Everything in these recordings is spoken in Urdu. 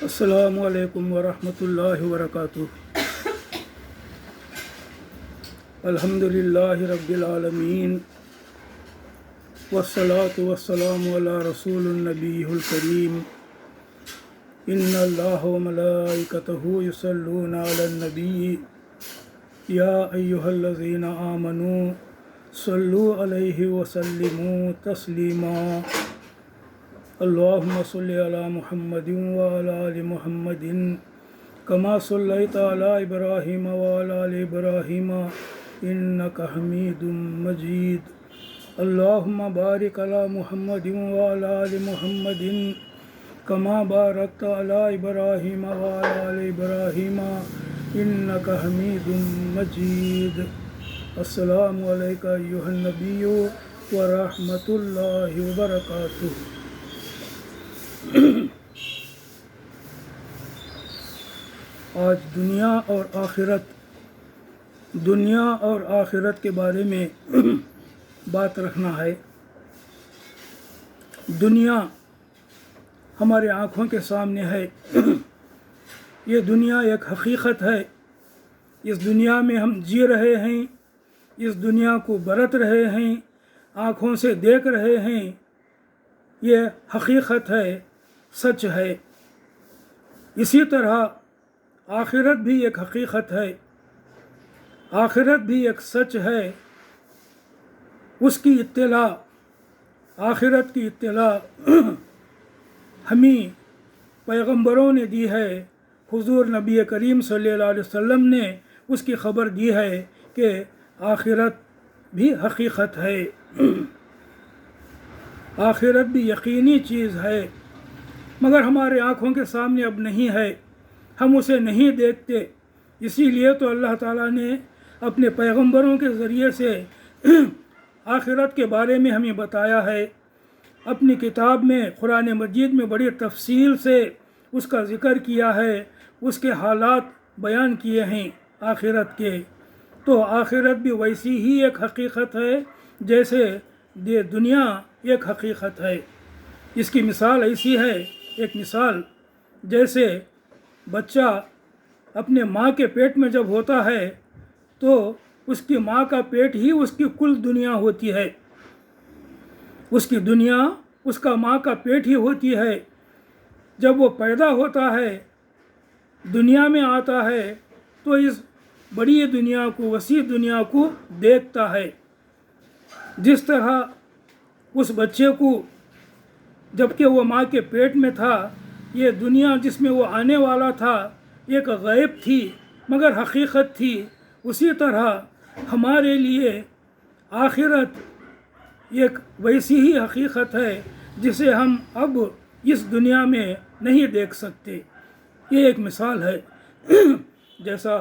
السلام علیکم ورحمۃ اللہ وبرکاتہ۔ الحمد للہ رب العالمین والصلاة والسلام علی رسول النبی الکریم۔ ان اللہ وملائکتہ یصلون علی النبی یا ایہا الذین آمنوا صلوا علیہ وسلموا تسلیما۔ اللہم صلی علی محمد وعلی آل محمد کما صلیت علی ابراہیم وعلی آل ابراہیم انک حمید مجید۔ اللہم بارک علی محمد وعلی آل محمد کما بارکت علی ابراہیم وعلی آل ابراہیم انک حمید مجید۔ السلام علیکم ایھا النبی ورحمۃ اللہ وبرکاتہ۔ آج دنیا اور آخرت کے بارے میں بات رکھنا ہے۔ دنیا ہمارے آنکھوں کے سامنے ہے۔ یہ دنیا ایک حقیقت ہے۔ اس دنیا میں ہم جی رہے ہیں، اس دنیا کو برت رہے ہیں، آنکھوں سے دیکھ رہے ہیں۔ یہ حقیقت ہے، سچ ہے۔ اسی طرح آخرت بھی ایک حقیقت ہے، آخرت بھی ایک سچ ہے۔ اس کی اطلاع، آخرت کی اطلاع ہمیں پیغمبروں نے دی ہے۔ حضور نبی کریم صلی اللہ علیہ وسلم نے اس کی خبر دی ہے کہ آخرت بھی حقیقت ہے، آخرت بھی یقینی چیز ہے، مگر ہمارے آنکھوں کے سامنے اب نہیں ہے، ہم اسے نہیں دیکھتے۔ اسی لیے تو اللہ تعالیٰ نے اپنے پیغمبروں کے ذریعے سے آخرت کے بارے میں ہمیں بتایا ہے۔ اپنی کتاب میں، قرآن مجید میں بڑی تفصیل سے اس کا ذکر کیا ہے، اس کے حالات بیان کیے ہیں آخرت کے۔ تو آخرت بھی ویسی ہی ایک حقیقت ہے جیسے یہ دنیا ایک حقیقت ہے۔ اس کی مثال ایسی ہے، ایک مثال جیسے بچہ اپنے ماں کے پیٹ میں جب ہوتا ہے تو اس کی ماں کا پیٹ ہی اس کی کل دنیا ہوتی ہے، اس کی دنیا اس کا ماں کا پیٹ ہی ہوتی ہے۔ جب وہ پیدا ہوتا ہے، دنیا میں آتا ہے، تو اس بڑی دنیا کو، وسیع دنیا کو دیکھتا ہے۔ جس طرح اس بچے کو جبکہ وہ ماں کے پیٹ میں تھا، یہ دنیا جس میں وہ آنے والا تھا ایک غیب تھی مگر حقیقت تھی، اسی طرح ہمارے لیے آخرت ایک ویسی ہی حقیقت ہے جسے ہم اب اس دنیا میں نہیں دیکھ سکتے۔ یہ ایک مثال ہے۔ جیسا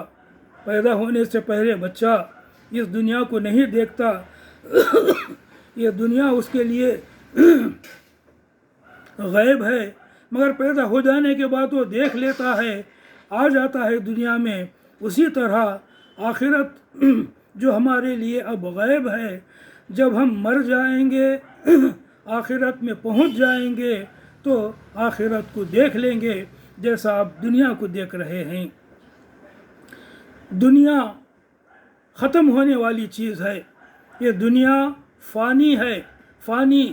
پیدا ہونے سے پہلے بچہ اس دنیا کو نہیں دیکھتا، یہ دنیا اس کے لیے غیب ہے، مگر پیدا ہو جانے کے بعد وہ دیکھ لیتا ہے، آ جاتا ہے دنیا میں۔ اسی طرح آخرت جو ہمارے لیے اب غیب ہے، جب ہم مر جائیں گے، آخرت میں پہنچ جائیں گے تو آخرت کو دیکھ لیں گے جیسا آپ دنیا کو دیکھ رہے ہیں۔ دنیا ختم ہونے والی چیز ہے، یہ دنیا فانی ہے، فانی،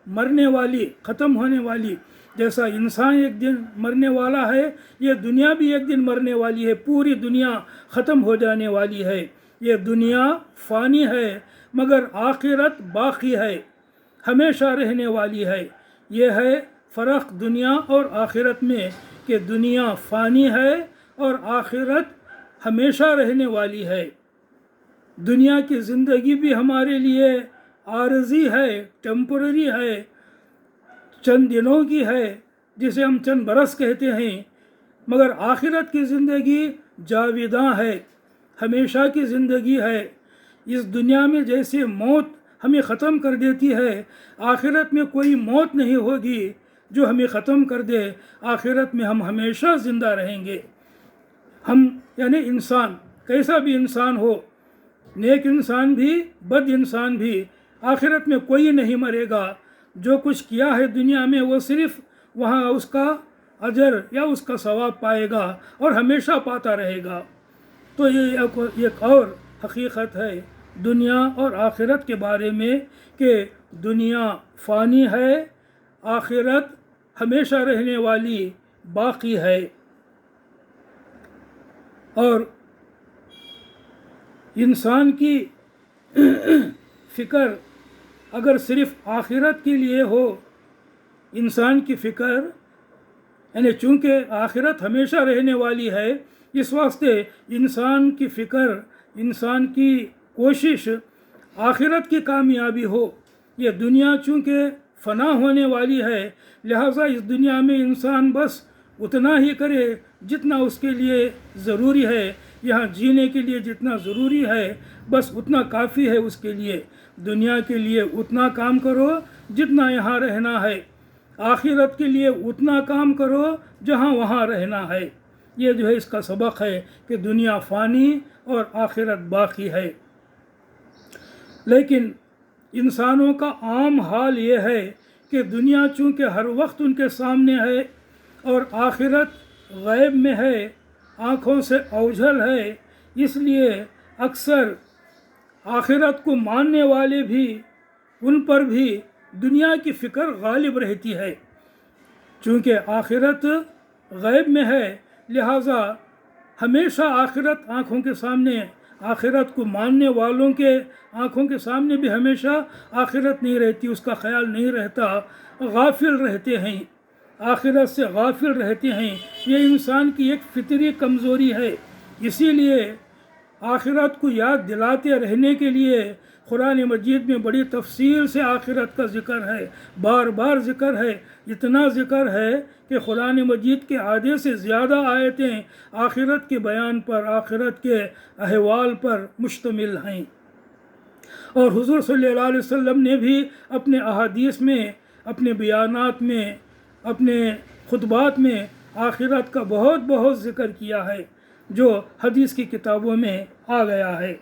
مرنے والی، ختم ہونے والی۔ جیسا انسان ایک دن مرنے والا ہے، یہ دنیا بھی ایک دن مرنے والی ہے، پوری دنیا ختم ہو جانے والی ہے۔ یہ دنیا فانی ہے مگر آخرت باقی ہے، ہمیشہ رہنے والی ہے۔ یہ ہے فرق دنیا اور آخرت میں کہ دنیا فانی ہے اور آخرت ہمیشہ رہنے والی ہے۔ دنیا کی زندگی بھی ہمارے لیے عارضی ہے، ٹیمپرری ہے، چند دنوں کی ہے، جسے ہم چند برس کہتے ہیں، مگر آخرت کی زندگی جاویداں ہے، ہمیشہ کی زندگی ہے۔ اس دنیا میں جیسے موت ہمیں ختم کر دیتی ہے، آخرت میں کوئی موت نہیں ہوگی جو ہمیں ختم کر دے۔ آخرت میں ہم ہمیشہ زندہ رہیں گے۔ ہم یعنی انسان، کیسا بھی انسان ہو، نیک انسان بھی، بد انسان بھی، آخرت میں کوئی نہیں مرے گا۔ جو کچھ کیا ہے دنیا میں وہ صرف وہاں اس کا اجر یا اس کا ثواب پائے گا اور ہمیشہ پاتا رہے گا۔ تو یہ ایک اور حقیقت ہے دنیا اور آخرت کے بارے میں کہ دنیا فانی ہے، آخرت ہمیشہ رہنے والی باقی ہے۔ اور انسان کی فکر اگر صرف آخرت کے لیے ہو، انسان کی فکر یعنی چونکہ آخرت ہمیشہ رہنے والی ہے، اس واسطے انسان کی فکر، انسان کی کوشش آخرت کی کامیابی ہو۔ یہ دنیا چونکہ فنا ہونے والی ہے، لہٰذا اس دنیا میں انسان بس اتنا ہی کرے جتنا اس کے لیے ضروری ہے، یہاں جینے کے لیے جتنا ضروری ہے بس اتنا کافی ہے اس کے لیے۔ دنیا کے لیے اتنا کام کرو جتنا یہاں رہنا ہے، آخرت کے لیے اتنا کام کرو جہاں وہاں رہنا ہے۔ یہ جو ہے اس کا سبق ہے کہ دنیا فانی اور آخرت باقی ہے۔ لیکن انسانوں کا عام حال یہ ہے کہ دنیا چونکہ ہر وقت ان کے سامنے ہے اور آخرت غیب میں ہے، آنکھوں سے اوجھل ہے، اس لیے اکثر آخرت کو ماننے والے بھی ان پر بھی دنیا کی فکر غالب رہتی ہے۔ چونکہ آخرت غیب میں ہے لہٰذا ہمیشہ آخرت آنکھوں کے سامنے، آخرت کو ماننے والوں کے آنکھوں کے سامنے بھی ہمیشہ آخرت نہیں رہتی، اس کا خیال نہیں رہتا، غافل رہتے ہیں، آخرت سے غافل رہتے ہیں۔ یہ انسان کی ایک فطری کمزوری ہے۔ اسی لیے آخرت کو یاد دلاتے رہنے کے لیے قرآن مجید میں بڑی تفصیل سے آخرت کا ذکر ہے، بار بار ذکر ہے، اتنا ذکر ہے کہ قرآن مجید کے آدھے سے زیادہ آیتیں آخرت کے بیان پر، آخرت کے احوال پر مشتمل ہیں۔ اور حضور صلی اللہ علیہ وسلم نے بھی اپنے احادیث میں، اپنے بیانات میں، اپنے خطبات میں آخرت کا بہت بہت ذکر کیا ہے جو حدیث کی کتابوں میں آ گیا ہے۔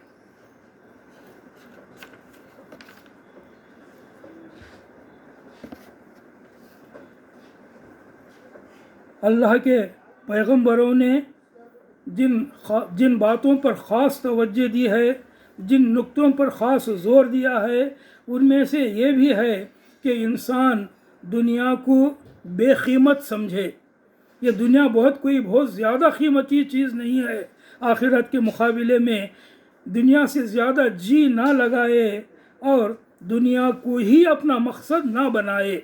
اللہ کے پیغمبروں نے جن باتوں پر خاص توجہ دی ہے، جن نقطوں پر خاص زور دیا ہے، ان میں سے یہ بھی ہے کہ انسان دنیا کو بے قیمت سمجھے۔ یہ دنیا بہت زیادہ قیمتی چیز نہیں ہے، آخرت کے مقابلے میں دنیا سے زیادہ جی نہ لگائے اور دنیا کو ہی اپنا مقصد نہ بنائے۔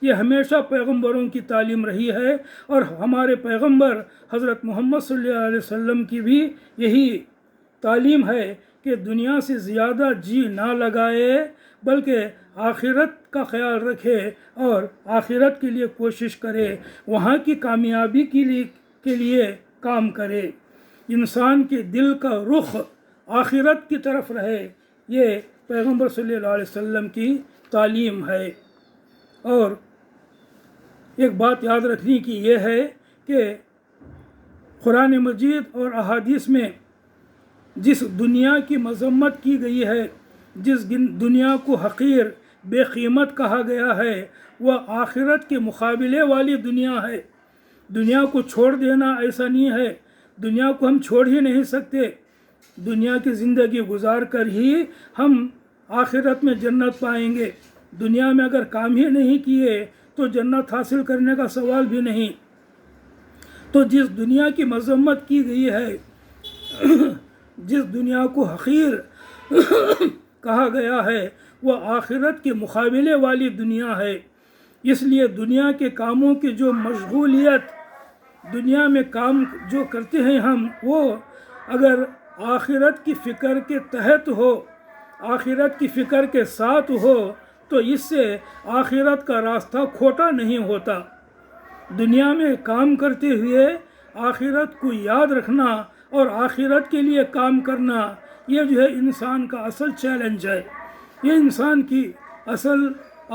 یہ ہمیشہ پیغمبروں کی تعلیم رہی ہے اور ہمارے پیغمبر حضرت محمد صلی اللہ علیہ وسلم کی بھی یہی تعلیم ہے کہ دنیا سے زیادہ جی نہ لگائے بلکہ آخرت کا خیال رکھے اور آخرت کے لیے کوشش کرے، وہاں کی کامیابی کے لیے کام کرے، انسان کے دل کا رخ آخرت کی طرف رہے۔ یہ پیغمبر صلی اللہ علیہ وسلم کی تعلیم ہے۔ اور ایک بات یاد رکھنے کی یہ ہے کہ قرآن مجید اور احادیث میں جس دنیا کی مذمت کی گئی ہے، جس دنیا کو حقیر، بے قیمت کہا گیا ہے، وہ آخرت کے مقابلے والی دنیا ہے۔ دنیا کو چھوڑ دینا ایسا نہیں ہے، دنیا کو ہم چھوڑ ہی نہیں سکتے، دنیا کی زندگی گزار کر ہی ہم آخرت میں جنت پائیں گے۔ دنیا میں اگر کام ہی نہیں کیے تو جنت حاصل کرنے کا سوال بھی نہیں۔ تو جس دنیا کی مذمت کی گئی ہے، جس دنیا کو حقیر کہا گیا ہے، وہ آخرت کے مقابلے والی دنیا ہے۔ اس لیے دنیا کے کاموں کی جو مشغولیت، دنیا میں کام جو کرتے ہیں ہم، وہ اگر آخرت کی فکر کے تحت ہو، آخرت کی فکر کے ساتھ ہو تو اس سے آخرت کا راستہ کھوٹا نہیں ہوتا۔ دنیا میں کام کرتے ہوئے آخرت کو یاد رکھنا اور آخرت کے لیے کام کرنا، یہ جو ہے انسان کا اصل چیلنج ہے، یہ انسان کی اصل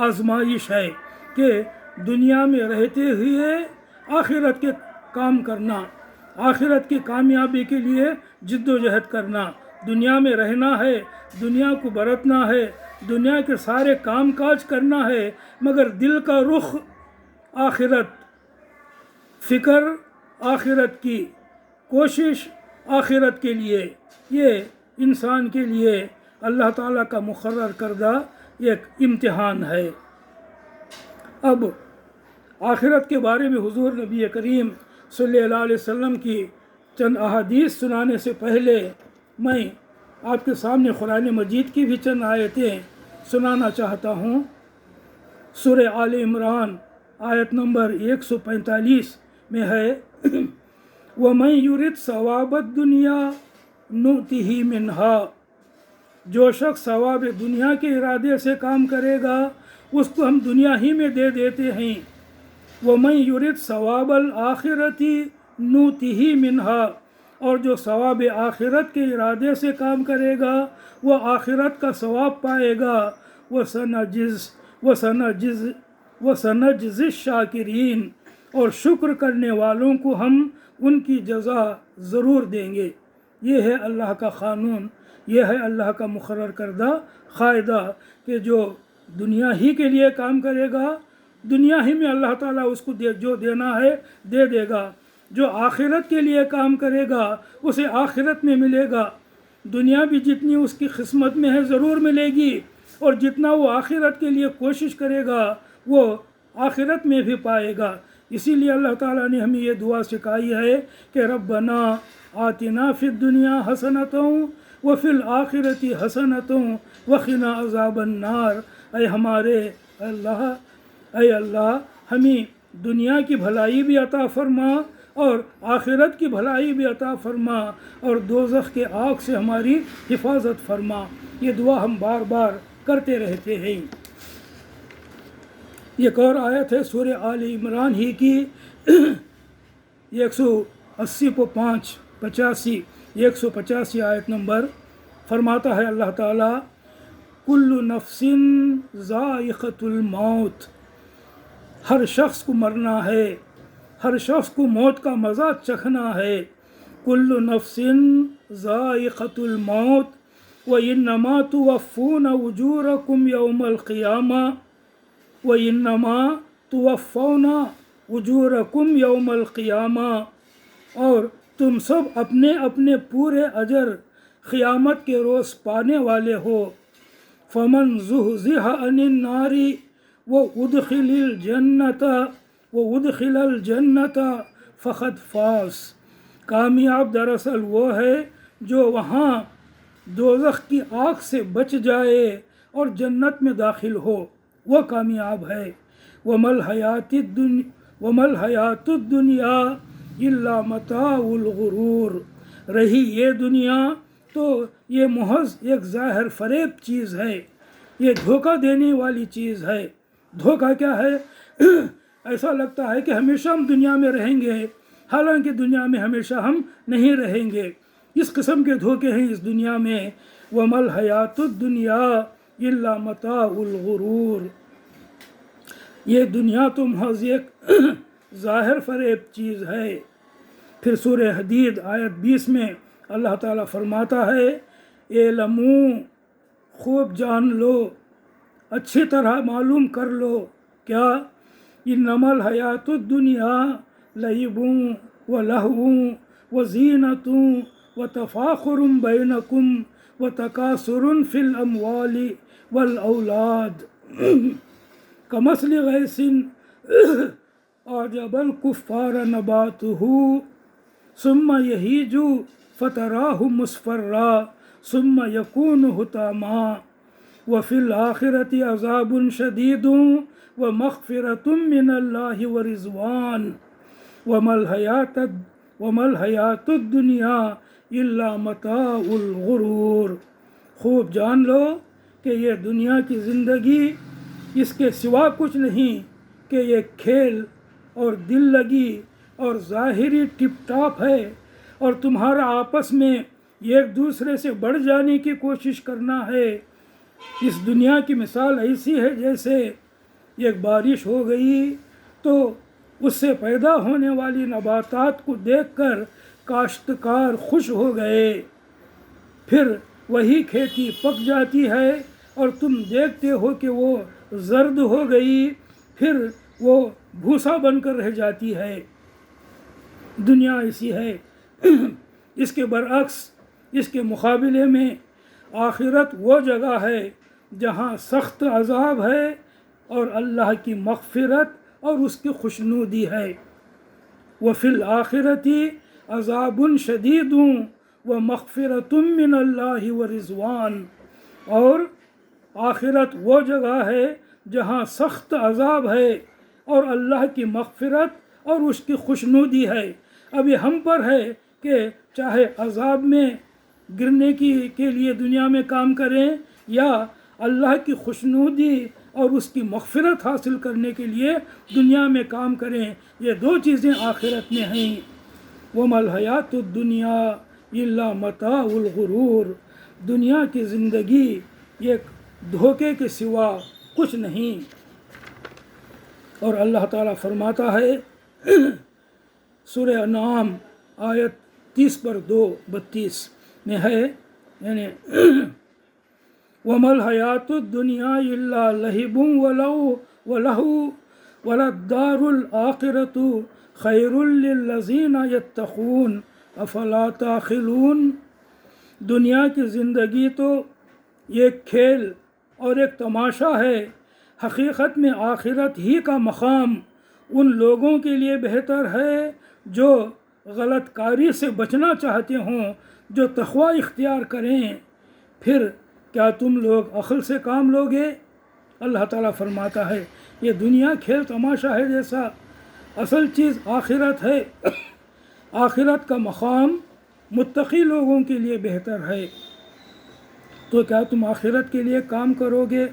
آزمائش ہے کہ دنیا میں رہتے ہوئے آخرت کے کام کرنا، آخرت کی کامیابی کے لیے جد و جہد کرنا۔ دنیا میں رہنا ہے، دنیا کو برتنا ہے، دنیا کے سارے کام کاج کرنا ہے، مگر دل کا رخ آخرت، فکر آخرت کی، کوشش آخرت کے لیے، یہ انسان کے لیے اللہ تعالیٰ کا مقرر کردہ ایک امتحان ہے۔ اب آخرت کے بارے میں حضور نبی کریم صلی اللہ علیہ وسلم کی چند احادیث سنانے سے پہلے میں آپ کے سامنے قرآن مجید کی بھی چند آیتیں سنانا چاہتا ہوں۔ سورہ آل عمران آیت نمبر 145 میں ہے وَمَن يُرِدْ ثَوَابَ الدُّنْيَا نُؤْتِهِ مِنْهَا، جو شخص ثواب دنیا کے ارادے سے کام کرے گا اس کو ہم دنیا ہی میں دے دیتے ہیں۔ وَمَن يُرِدْ ثَوَابَ الْآخِرَةِ نُؤْتِهِ مِنْهَا، اور جو ثواب آخرت کے ارادے سے کام کرے گا وہ آخرت کا ثواب پائے گا۔ وَسَنَجْزِي الشَّاكِرِينَ، اور شکر کرنے والوں کو ہم ان کی جزا ضرور دیں گے۔ یہ ہے اللہ کا قانون، یہ ہے اللہ کا مقرر کردہ قاعدہ کہ جو دنیا ہی کے لیے کام کرے گا دنیا ہی میں اللہ تعالیٰ اس کو جو دینا ہے دے دے گا، جو آخرت کے لیے کام کرے گا اسے آخرت میں ملے گا۔ دنیا بھی جتنی اس کی قسمت میں ہے ضرور ملے گی، اور جتنا وہ آخرت کے لیے کوشش کرے گا وہ آخرت میں بھی پائے گا۔ اسی لیے اللہ تعالیٰ نے ہمیں یہ دعا سکھائی ہے کہ ربنا آتنا فی الدنیا حسنۃ وفی الآخرۃ حسنۃ وقنا عذاب النار، اے ہمارے اللہ ہمیں دنیا کی بھلائی بھی عطا فرما اور آخرت کی بھلائی بھی عطا فرما، اور دوزخ کے آگ سے ہماری حفاظت فرما۔ یہ دعا ہم بار بار کرتے رہتے ہیں۔ ایک اور آیت ہے سورہ آل عمران ہی کی 185 آیت نمبر، فرماتا ہے اللہ تعالیٰ کل نفس ذائقۃ الموت، ہر شخص کو مرنا ہے، ہر شخص کو موت کا مزہ چکھنا ہے۔ کل نفس ذائقۃ الموت وَإِنَّمَا تُوَفُّونَ أُجُورَكُمْ يَوْمَ الْقِيَامَةِ وَإِنَّمَا تُوَفَّوْنَ أُجُورَكُمْ يَوْمَ الْقِيَامَةِ، اور تم سب اپنے اپنے پورے اجر قیامت کے روز پانے والے ہو۔ فَمَنْ زُحْزِحَ عَنِ النَّارِ وَأُدْخِلَ الْجَنَّةَ فَقَدْ فَازَ، کامیاب دراصل وہ ہے جو وہاں دوزخ کی آگ سے بچ جائے اور جنت میں داخل ہو، وہ کامیاب ہے۔ وَمَا الْحَيَاةُ الدُّنْيَا إِلَّا مَتَاعُ الْغُرُورِ، رہی یہ دنیا تو یہ محض ایک ظاہر فریب چیز ہے، یہ دھوکہ دینے والی چیز ہے۔ دھوکہ کیا ہے؟ ایسا لگتا ہے کہ ہمیشہ ہم دنیا میں رہیں گے، حالانکہ دنیا میں ہمیشہ ہم نہیں رہیں گے۔ اس قسم کے دھوکے ہیں اس دنیا میں۔ وَمَا الْحَيَاةُ الدُّنْيَا إِلَّا مَتَاعُ الْغُرُورِ، یہ دنیا تو محض ایک ظاہر فریب چیز ہے۔ پھر سورہ حدید آیت 20 میں اللہ تعالیٰ فرماتا ہے اعلموا، خوب جان لو، اچھی طرح معلوم کر لو، کیا انما الحیات الدنیا لعب ولہو وزینۃ وتفاخر بینکم وتکاثر فی الاموال والاولاد کمثل غیث اعجب الکفار نباتہ ثم یہیج فتراہ مصفرا ثم یکون حطاما وفی الآخرۃ عذاب شدید ومغفرۃ من اللہ ورضوان وما الحیاۃ الدنیا الا متاع الغرور۔ خوب جان لو کہ یہ دنیا کی زندگی اس کے سوا کچھ نہیں کہ یہ کھیل اور دل لگی اور ظاہری ٹپ ٹاپ ہے، اور تمہارا آپس میں ایک دوسرے سے بڑھ جانے کی کوشش کرنا ہے۔ اس دنیا کی مثال ایسی ہے جیسے ایک بارش ہو گئی تو اس سے پیدا ہونے والی نباتات کو دیکھ کر کاشتکار خوش ہو گئے، پھر وہی کھیتی پک جاتی ہے اور تم دیکھتے ہو کہ وہ زرد ہو گئی، پھر وہ بھوسا بن کر رہ جاتی ہے۔ دنیا ایسی ہے۔ اس کے برعکس، اس کے مقابلے میں آخرت وہ جگہ ہے جہاں سخت عذاب ہے اور اللہ کی مغفرت اور اس کی خوشنودی ہے۔ وَفِي الْآخِرَةِ عَذَابٌ شَدِيدٌ وَمَغْفِرَةٌ مِّنَ اللَّهِ وَرِضْوَانٌ، اور آخرت وہ جگہ ہے جہاں سخت عذاب ہے اور اللہ کی مغفرت اور اس کی خوشنودی ہے۔ ابھی ہم پر ہے کہ چاہے عذاب میں گرنے کے لیے دنیا میں کام کریں یا اللہ کی خوشنودی اور اس کی مغفرت حاصل کرنے کے لیے دنیا میں کام کریں۔ یہ دو چیزیں آخرت میں ہیں۔ وَمَا الْحَيَاةُ الدُّنْيَا إِلَّا مَتَاعُ الْغُرُورِ، دنیا کی زندگی ایک دھوکے کے سوا کچھ نہیں۔ اور اللہ تعالیٰ فرماتا ہے سورہ انعام آیت 30/32 میں ہے، یعنی وَمَا الْحَيَاةُ الدُّنْيَا إِلَّا لَهِبٌ وَلَهْوٌ وَلَلدَّارُ الْآخِرَةُ خَيْرٌ لِلَّذِينَ يَتَّقُونَ أَفَلَا تَعْقِلُونَ، دنیا کی زندگی تو ایک کھیل اور ایک تماشا ہے، حقیقت میں آخرت ہی کا مقام ان لوگوں کے لیے بہتر ہے جو غلط کاری سے بچنا چاہتے ہوں، جو تقوی اختیار کریں۔ پھر کیا تم لوگ عقل سے کام لوگے؟ اللہ تعالیٰ فرماتا ہے یہ دنیا کھیل تماشا ہے جیسا، اصل چیز آخرت ہے۔ آخرت کا مقام متقی لوگوں کے لیے بہتر ہے۔ تو کیا تم آخرت کے لیے کام کرو گے؟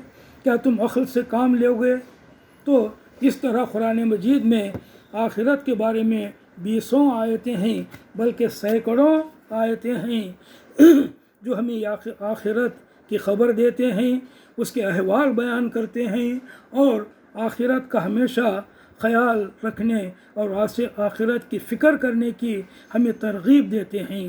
کیا تم عقل سے کام لو گے؟ تو اس طرح قرآن مجید میں آخرت کے بارے میں 20 آیتیں ہیں، بلکہ سینکڑوں آیتیں ہیں جو ہمیں آخرت کی خبر دیتے ہیں، اس کے احوال بیان کرتے ہیں اور آخرت کا ہمیشہ خیال رکھنے اور آخرت کی فکر کرنے کی ہمیں ترغیب دیتے ہیں۔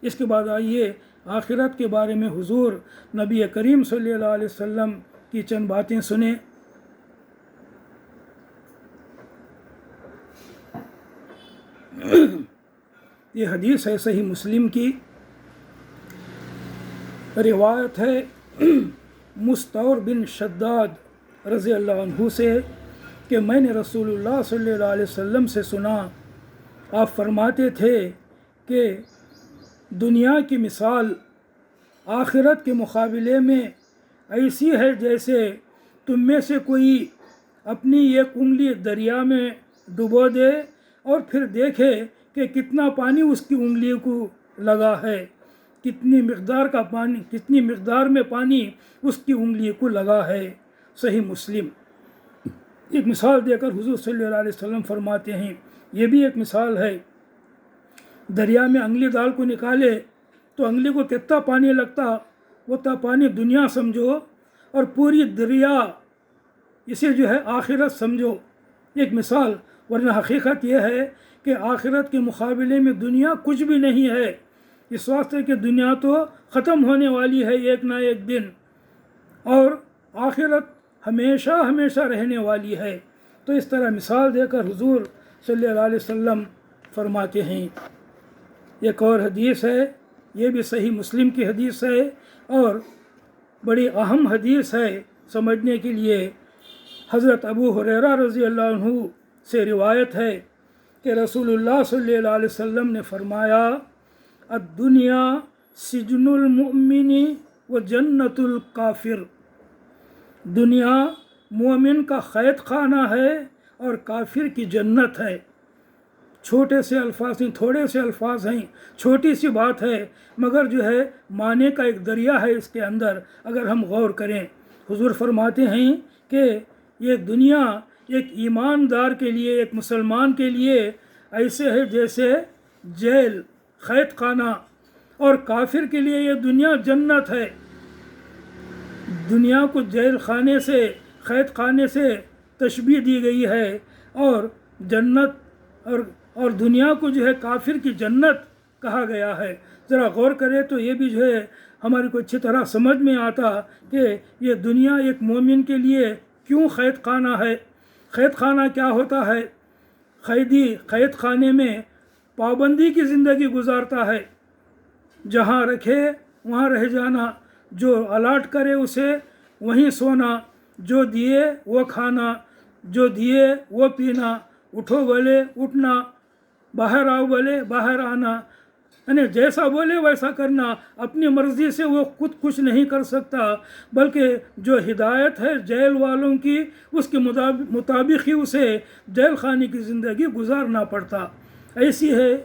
اس کے بعد آئیے آخرت کے بارے میں حضور نبی کریم صلی اللہ علیہ وسلم کی چند باتیں سنیں۔ یہ حدیث ہے صحیح مسلم کی، روایت ہے مستور بن شداد رضی اللہ عنہ سے کہ میں نے رسول اللہ صلی اللہ علیہ وسلم سے سنا، آپ فرماتے تھے کہ دنیا کی مثال آخرت کے مقابلے میں ایسی ہے جیسے تم میں سے کوئی اپنی ایک انگلی دریا میں ڈبو دے اور پھر دیکھے کہ کتنا پانی اس کی انگلی کو لگا ہے، کتنی مقدار میں پانی اس کی انگلی کو لگا ہے۔ صحیح مسلم۔ ایک مثال دے کر حضور صلی اللہ علیہ وسلم فرماتے ہیں یہ بھی ایک مثال ہے، دریا میں انگلی ڈال کو نکالے تو انگلی کو کتنا پانی لگتا، وہ تا پانی دنیا سمجھو اور پوری دریا اسے جو ہے آخرت سمجھو، ایک مثال۔ ورنہ حقیقت یہ ہے کہ آخرت کے مقابلے میں دنیا کچھ بھی نہیں ہے، اس واسطے کہ دنیا تو ختم ہونے والی ہے ایک نہ ایک دن، اور آخرت ہمیشہ ہمیشہ رہنے والی ہے۔ تو اس طرح مثال دے کر حضور صلی اللہ علیہ وسلم فرماتے ہیں۔ ایک اور حدیث ہے، یہ بھی صحیح مسلم کی حدیث ہے اور بڑی اہم حدیث ہے سمجھنے کے لیے۔ حضرت ابو ہریرہ رضی اللہ عنہ سے روایت ہے کہ رسول اللہ صلی اللہ علیہ وسلم نے فرمایا الدنیا سجن المؤمن و جنت الکافر، دنیا مومن کا قید خانہ ہے اور کافر کی جنت ہے۔ چھوٹے سے الفاظ ہیں، تھوڑے سے الفاظ ہیں، چھوٹی سی بات ہے، مگر جو ہے معنی کا ایک دریا ہے اس کے اندر اگر ہم غور کریں۔ حضور فرماتے ہیں کہ یہ دنیا ایک ایماندار کے لیے، ایک مسلمان کے لیے ایسے ہے جیسے جیل، قید خانہ، اور کافر کے لیے یہ دنیا جنت ہے۔ دنیا کو جیل خانے سے، قید خانے سے تشبیہ دی گئی ہے اور جنت اور دنیا کو جو ہے کافر کی جنت کہا گیا ہے۔ ذرا غور کرے تو یہ بھی جو ہے ہماری کو اچھی طرح سمجھ میں آتا کہ یہ دنیا ایک مومن کے لیے کیوں قید خانہ ہے۔ قید خانہ کیا ہوتا ہے؟ قید خانے میں پابندی کی زندگی گزارتا ہے، جہاں رکھے وہاں رہ جانا، جو الاٹ کرے اسے وہیں سونا، جو دیے وہ کھانا، جو دیے وہ پینا، اٹھو بولے اٹھنا، باہر آؤ بولے باہر آنا، یعنی جیسا بولے ویسا کرنا۔ اپنی مرضی سے وہ خود کچھ نہیں کر سکتا، بلکہ جو ہدایت ہے جیل والوں کی اس کے مطابق ہی اسے جیل خانے کی زندگی گزارنا پڑتا۔ ایسی ہے،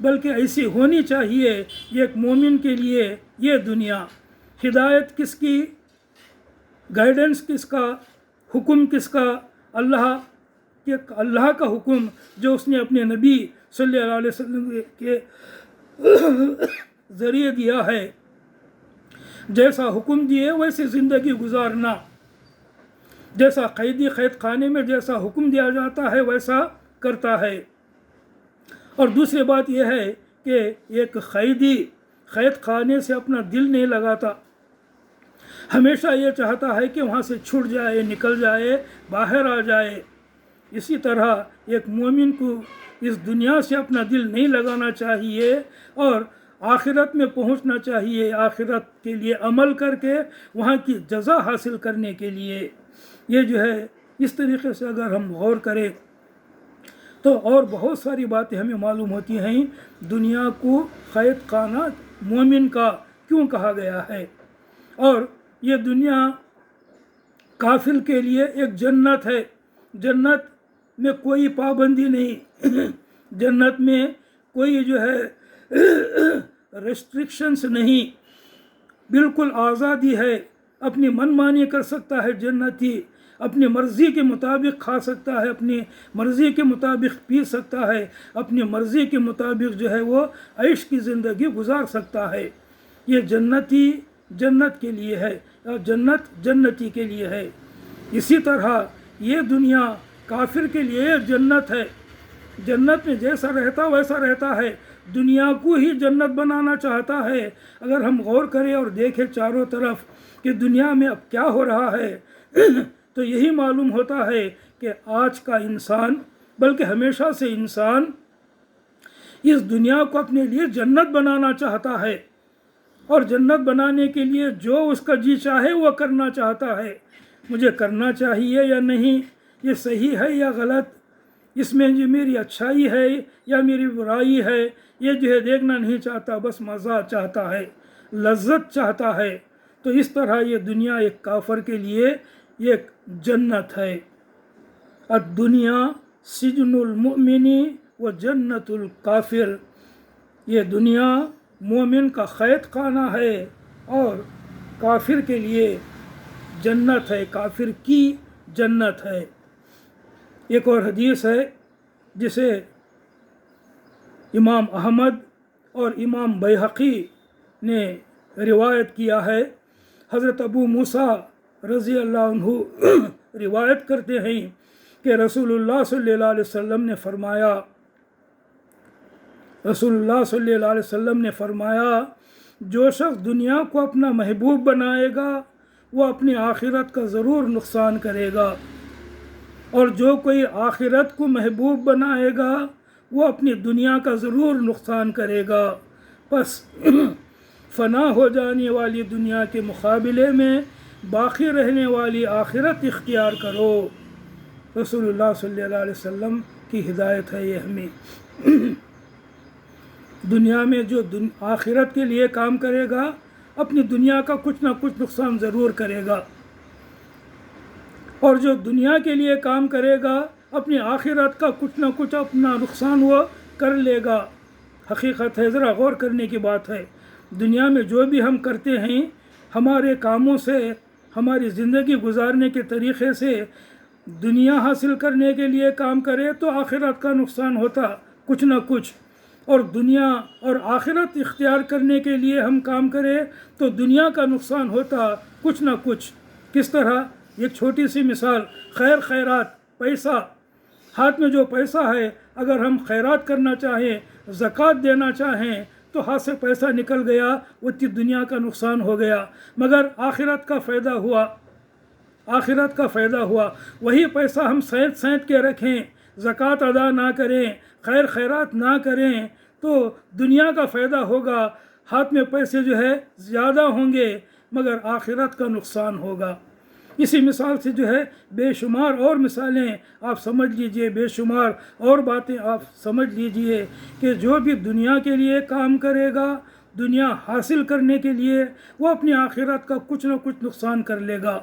بلکہ ایسی ہونی چاہیے ایک مومن کے لیے یہ دنیا۔ ہدایت کس کی، گائیڈنس کس کا، حکم کس کا؟ اللہ کا حکم جو اس نے اپنے نبی صلی اللہ علیہ وسلم کے ذریعے دیا ہے، جیسا حکم دیے ویسے زندگی گزارنا، جیسا قید خانے میں جیسا حکم دیا جاتا ہے ویسا کرتا ہے۔ اور دوسری بات یہ ہے کہ ایک قید خانے سے اپنا دل نہیں لگاتا، ہمیشہ یہ چاہتا ہے کہ وہاں سے چھوٹ جائے، نکل جائے، باہر آ جائے۔ اسی طرح ایک مومن کو اس دنیا سے اپنا دل نہیں لگانا چاہیے اور آخرت میں پہنچنا چاہیے، آخرت کے لیے عمل کر کے وہاں کی جزا حاصل کرنے کے لیے۔ یہ جو ہے اس طریقے سے اگر ہم غور کریں تو اور بہت ساری باتیں ہمیں معلوم ہوتی ہیں۔ دنیا کو قید خانہ مومن کا کیوں کہا گیا ہے، اور یہ دنیا کافر کے لیے ایک جنت ہے۔ جنت میں کوئی پابندی نہیں، جنت میں کوئی جو ہے ریسٹرکشنز نہیں، بالکل آزادی ہے، اپنی من مانی کر سکتا ہے جنتی، اپنی مرضی کے مطابق کھا سکتا ہے، اپنی مرضی کے مطابق پی سکتا ہے، اپنی مرضی کے مطابق جو ہے وہ عیش کی زندگی گزار سکتا ہے۔ یہ جنتی جنت کے لیے ہے اور جنت جنتی کے لیے ہے۔ اسی طرح یہ دنیا کافر کے لیے جنت ہے، جنت میں جیسا رہتا ویسا رہتا ہے، دنیا کو ہی جنت بنانا چاہتا ہے۔ اگر ہم غور کریں اور دیکھیں چاروں طرف کہ دنیا میں اب کیا ہو رہا ہے تو یہی معلوم ہوتا ہے کہ آج کا انسان، بلکہ ہمیشہ سے انسان اس دنیا کو اپنے لیے جنت بنانا چاہتا ہے، اور جنت بنانے کے لیے جو اس کا جی چاہے وہ کرنا چاہتا ہے۔ مجھے کرنا چاہیے یا نہیں، یہ صحیح ہے یا غلط، اس میں جو میری اچھائی ہے یا میری برائی ہے، یہ جو ہے دیکھنا نہیں چاہتا، بس مزہ چاہتا ہے، لذت چاہتا ہے۔ تو اس طرح یہ دنیا ایک کافر کے لیے ایک جنت ہے۔ الدنیا سجن المؤمن و جنت الکافر، یہ دنیا مومن کا قید خانہ ہے اور کافر کے لیے جنت ہے، کافر کی جنت ہے۔ ایک اور حدیث ہے جسے امام احمد اور امام بیہقی نے روایت کیا ہے۔ حضرت ابو موسیٰ رضی اللہ عنہ روایت کرتے ہیں کہ رسول اللہ صلی اللہ علیہ وسلم نے فرمایا، رسول اللہ صلی اللہ علیہ وسلم نے فرمایا، جو شخص دنیا کو اپنا محبوب بنائے گا وہ اپنی آخرت کا ضرور نقصان کرے گا، اور جو کوئی آخرت کو محبوب بنائے گا وہ اپنی دنیا کا ضرور نقصان کرے گا۔ پس فنا ہو جانے والی دنیا کے مقابلے میں باقی رہنے والی آخرت اختیار کرو۔ رسول اللہ صلی اللہ علیہ وسلم کی ہدایت ہے یہ ہمیں۔ دنیا میں جو آخرت کے لیے کام کرے گا اپنی دنیا کا کچھ نہ کچھ نقصان ضرور کرے گا، اور جو دنیا کے لیے کام کرے گا اپنی آخرت کا کچھ نہ کچھ اپنا نقصان وہ کر لے گا۔ حقیقت ہے، ذرا غور کرنے کی بات ہے۔ دنیا میں جو بھی ہم کرتے ہیں، ہمارے کاموں سے، ہماری زندگی گزارنے کے طریقے سے دنیا حاصل کرنے کے لیے کام کرے تو آخرت کا نقصان ہوتا کچھ نہ کچھ، اور دنیا اور آخرت اختیار کرنے کے لیے ہم کام کریں تو دنیا کا نقصان ہوتا کچھ نہ کچھ۔ کس طرح؟ ایک چھوٹی سی مثال، خیرات، پیسہ، ہاتھ میں جو پیسہ ہے اگر ہم خیرات کرنا چاہیں، زکوٰۃ دینا چاہیں تو ہاتھ سے پیسہ نکل گیا، اتنی دنیا کا نقصان ہو گیا، مگر آخرت کا فائدہ ہوا، آخرت کا فائدہ ہوا۔ وہی پیسہ ہم سینت کے رکھیں، زکوٰۃ ادا نہ کریں، خیر خیرات نہ کریں تو دنیا کا فائدہ ہوگا، ہاتھ میں پیسے جو ہے زیادہ ہوں گے مگر آخرت کا نقصان ہوگا۔ اسی مثال سے جو ہے بے شمار اور مثالیں آپ سمجھ لیجئے، بے شمار اور باتیں آپ سمجھ لیجئے کہ جو بھی دنیا کے لیے کام کرے گا، دنیا حاصل کرنے کے لیے، وہ اپنی آخرت کا کچھ نہ کچھ نقصان کر لے گا،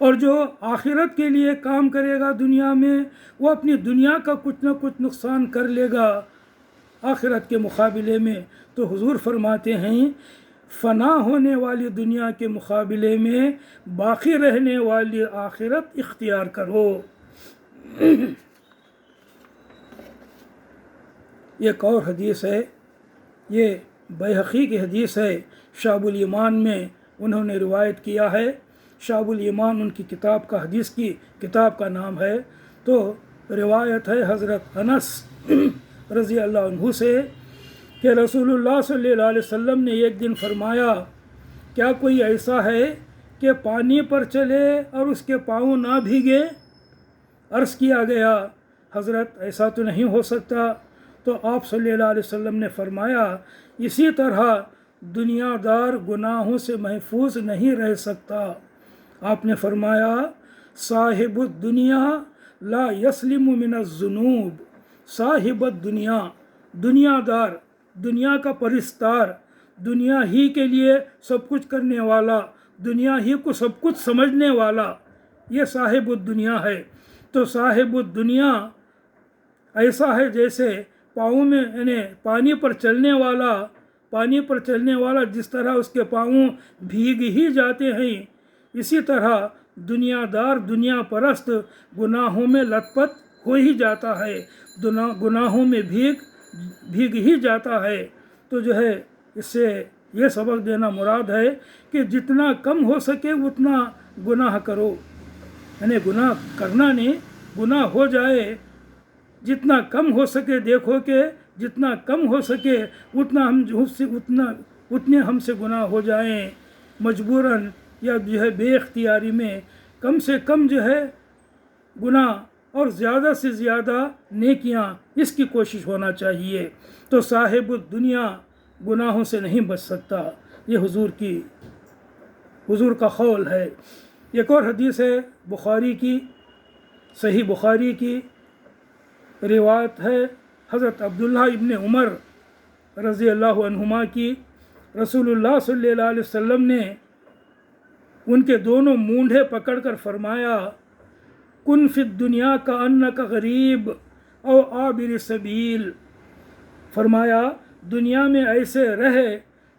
اور جو آخرت کے لیے کام کرے گا دنیا میں، وہ اپنی دنیا کا کچھ نہ کچھ نقصان کر لے گا آخرت کے مقابلے میں۔ تو حضور فرماتے ہیں فنا ہونے والی دنیا کے مقابلے میں باقی رہنے والی آخرت اختیار کرو۔ ایک اور حدیث ہے، یہ بیہقی کی حدیث ہے، شعب الایمان میں انہوں نے روایت کیا ہے۔ شعب الایمان ان کی کتاب کا، حدیث کی کتاب کا نام ہے۔ تو روایت ہے حضرت انس رضی اللہ عنہ سے کہ رسول اللہ صلی اللہ علیہ وسلم نے ایک دن فرمایا، کیا کوئی ایسا ہے کہ پانی پر چلے اور اس کے پاؤں نہ بھیگے؟ عرض کیا گیا حضرت ایسا تو نہیں ہو سکتا۔ تو آپ صلی اللہ علیہ وسلم نے فرمایا اسی طرح دنیا دار گناہوں سے محفوظ نہیں رہ سکتا۔ آپ نے فرمایا صاحب الدنیا لا یسلم من الذنوب، صاحب الدنیا، دنیا دار، دنیا کا پرستار، دنیا ہی کے لیے سب کچھ کرنے والا، دنیا ہی کو سب کچھ سمجھنے والا، یہ صاحب الدنیا ہے۔ تو صاحب الدنیا ایسا ہے جیسے پاؤں میں یعنی پانی پر چلنے والا جس طرح اس کے پاؤں بھیگ ہی جاتے ہیں، اسی طرح دنیا دار، دنیا پرست گناہوں میں لت پت ہو ہی جاتا ہے، گناہوں میں بھیگ ہی جاتا ہے۔ تو جو ہے اس سے یہ سبق دینا مراد ہے کہ جتنا کم ہو سکے اتنا گناہ کرو، یعنی گناہ کرنا نہیں، گناہ ہو جائے جتنا کم ہو سکے، دیکھو کہ جتنا کم ہو سکے اتنے ہم سے گناہ ہو جائیں مجبوراً یا جو ہے بے اختیاری میں، کم سے کم جو ہے گناہ اور زیادہ سے زیادہ نیکیاں، اس کی کوشش ہونا چاہیے۔ تو صاحب الدنیا گناہوں سے نہیں بچ سکتا، یہ حضور کا قول ہے۔ ایک اور حدیث ہے بخاری کی، صحیح بخاری کی روایت ہے حضرت عبداللہ ابن عمر رضی اللہ عنہما کی، رسول اللہ صلی اللہ علیہ وسلم نے ان کے دونوں مونڈھے پکڑ کر فرمایا کن فی الدنیا کأنک غریب او عابر سبیل، فرمایا دنیا میں ایسے رہے